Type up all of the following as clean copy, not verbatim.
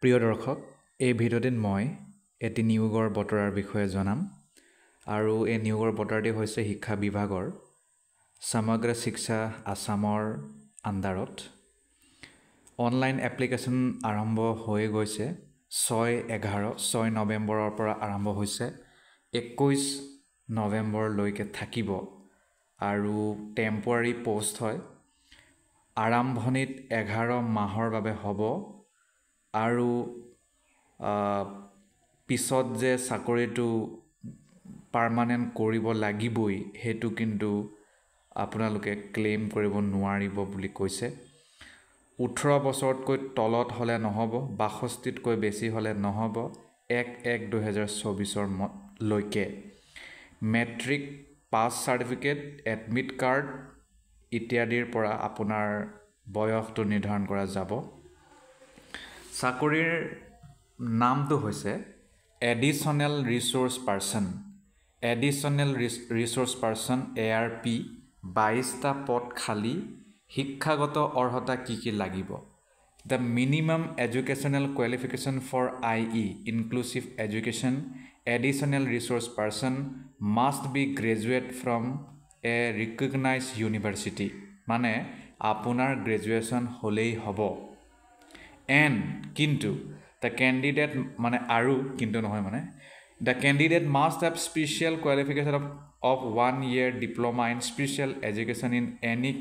প্ৰিয় দৰ্শক, এই ভিডিঅ'টিত মই এটি নিয়োগৰ বতৰাৰ বিষয়ে জনাম আৰু এই নিয়োগৰ বতৰাটি হৈছে শিক্ষা বিভাগৰ সমগ্ৰ শিক্ষা আসামৰ আণ্ডাৰত অনলাইন এপ্লিকেশ্যন আৰম্ভ হৈ গৈছে 6 নৱেম্বৰৰ পৰা আৰম্ভ হৈছে 21 নৱেম্বৰলৈকে থাকিব আৰু টেম্পৰাৰী পোষ্ট হয় আৰম্ভণিত 11 মাহৰ বাবে হ'ব আৰু পিছত যে চাকৰিটো পাৰ্মানেণ্ট কৰিব লাগিবই হেতু কিন্তু আপোনালোকে ক্লেইম কৰিব নোৱাৰিব বুলি কৈছে 18 বছৰতকৈ তলত হলে নহব 62তকৈ বেছি হলে নহব 1/1/2024 লৈকে matric pass certificate admit card ইত্যাদিৰ পৰা আপোনাৰ বয়সটো নিৰ্ধাৰণ কৰা যাব চাকৰিৰ নামটো হৈছে এডিশনেল ৰিসোৰ্স পাৰ্সন ARP 22টা পদ খালী শিক্ষাগত অৰ্হতা কি লাগিব The minimum educational qualification for IE inclusive education additional resource person must be graduate from a recognized university মানে আপোনাৰ গ্ৰেজুৱেচন হলেই হ'ব and কিন্তু the candidate মানে আৰু কিন্তু নহয় মানে the candidate must have special qualification of 1 year diploma in special education in any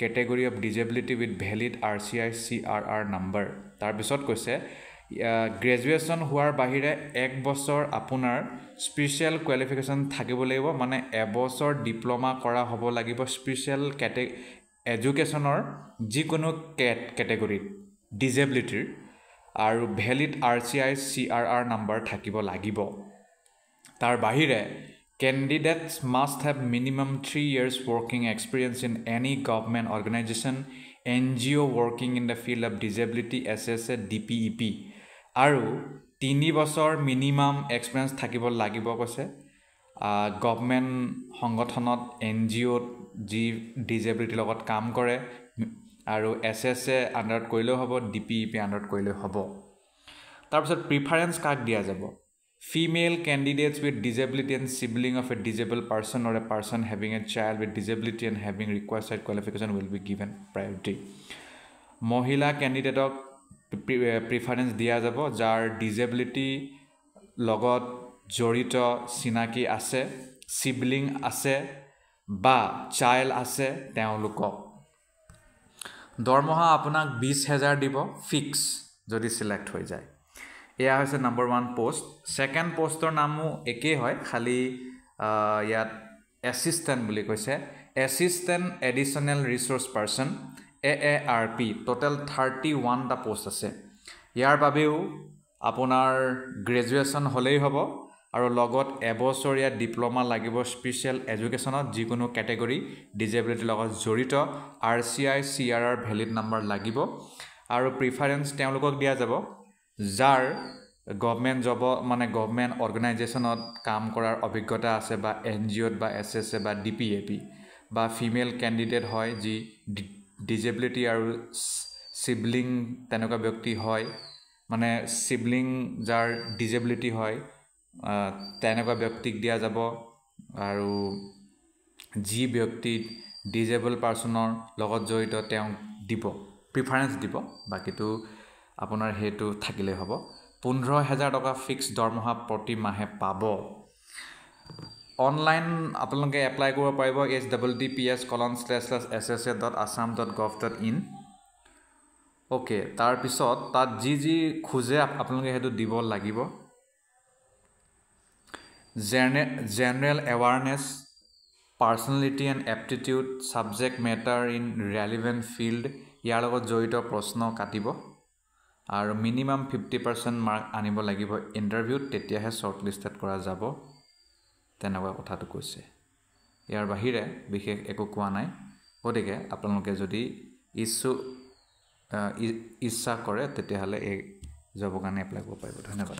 category of disability with valid RCI CRR number তাৰ পিছত কৈছে গ্ৰেজুৱেচন হোৱাৰ বাহিৰে 1 বছৰ আপোনাৰ স্পেশাল কোৱালিফিকেশন থাকিব লাগিব মানে এবছৰ ডিপ্লোমা কৰা হ'ব লাগিব স্পেশাল এডুকেশনৰ যিকোনো ক্যাটেগৰী ডিসেবিলিটিৰ আৰু ভ্যালিড RCI CRR নাম্বাৰ থাকিব লাগিব তাৰ বাহিৰে candidates must have minimum 3 years working experience in any government organization NGO working in the field of disability SSA DPEP আৰু 3 বছৰ মিনিমাম এক্সপেৰিয়েন্স থাকিব লাগিব কৈছে গভৰ্নমেন্ট সংগঠনত NGO যি ডিসেবিলিটি লগত কাম কৰে আৰু SSA আন্ডাৰত কৰিলেও হ'ব DPEP আন্ডাৰত কৰিলেও হ'ব তাৰ পিছত প্ৰিফাৰেন্স কাক দিয়া যাব Female candidates with disability and sibling of a disabled person or a person having a child with disability and having requested qualification will be given priority. Mohila candidate preference দিয়া যাব যাৰ disability লগত জড়িত চিনাকি আছে sibling আছে বা child আছে তেওঁলোকক দৰমহা আপোনাক 20000 দিব ফিক্স যদি সিলেক্ট হৈ যায় এয়া হৈছে নাম্বার 1 পোষ্ট সেকেন্ড পোষ্টৰ নামও একে হয় খালি ইয়াত অ্যাসিস্ট্যান্ট বুলি কৈছে assistant additional resource person AARP total 31 টা পোষ্ট আছে ইয়াৰ বাবেও আপোনাৰ গ্ৰেজুৱেচন হলেই হ'ব আৰু লগত এবছৰীয়া ডিপ্লোমা লাগিব স্পেশাল এডুকেশনত যিকোনো ক্যাটেগৰী ডিসেবিলিটি লগত জড়িত RCI CRR ভ্যালিড নাম্বাৰ লাগিব আৰু প্ৰিফাৰেন্স তেওঁলোকক দিয়া যাব যাৰ গভৰ্নমেন্ট জব মানে গভৰ্নমেন্ট অৰ্গানাইজেশনত কাম কৰাৰ অভিজ্ঞতা আছে বা NGO বা SSA বা DPEP বা ফিমেল ক্যান্ডিডেট হয় যি ডিসেবিলিটি আৰু সিবলিং তেনেকুৱা ব্যক্তি হয় মানে সিবলিং যাৰ ডিসেবিলিটি হয় তেনেকুৱা ব্যক্তিক দিয়া যাব আৰু যি ব্যক্তি ডিসেবল পাৰ্সনৰ লগত জড়িত তেওঁ দিব প্ৰিফাৰেন্স দিব বাকিটো আপোনাৰ হেতু থাকিলে হ'ব 15000 টকা ফিক্স দৰমহা প্ৰতি মাহে পাব অনলাইন আপোনালোকে এপ্লাই কৰিব পাৰিব https://ssa.assam.gov.in ওকে তাৰ পিছত তাত যি খুজে আপোনালোকে হেতু দিব লাগিব general awareness personality and aptitude subject matter in relevant field ইয়াৰ লগত জড়িত প্ৰশ্ন কাটিব আৰু মিনিমাম 50% মাৰ্ক আনিব লাগিব ইন্টাৰভিউত তেতিয়াহে শৰ্ট লিস্টেড কৰা যাব তেনেকুৱা কথাটো কৈছে ইয়াৰ বাহিৰে বিশেষ একো কোৱা নাই গতিকে আপোনালোকে যদি ইচ্ছা কৰে তেতিয়াহলে এই জবৰ কাৰণে এপ্লাই কৰিব পাৰিব ধন্যবাদ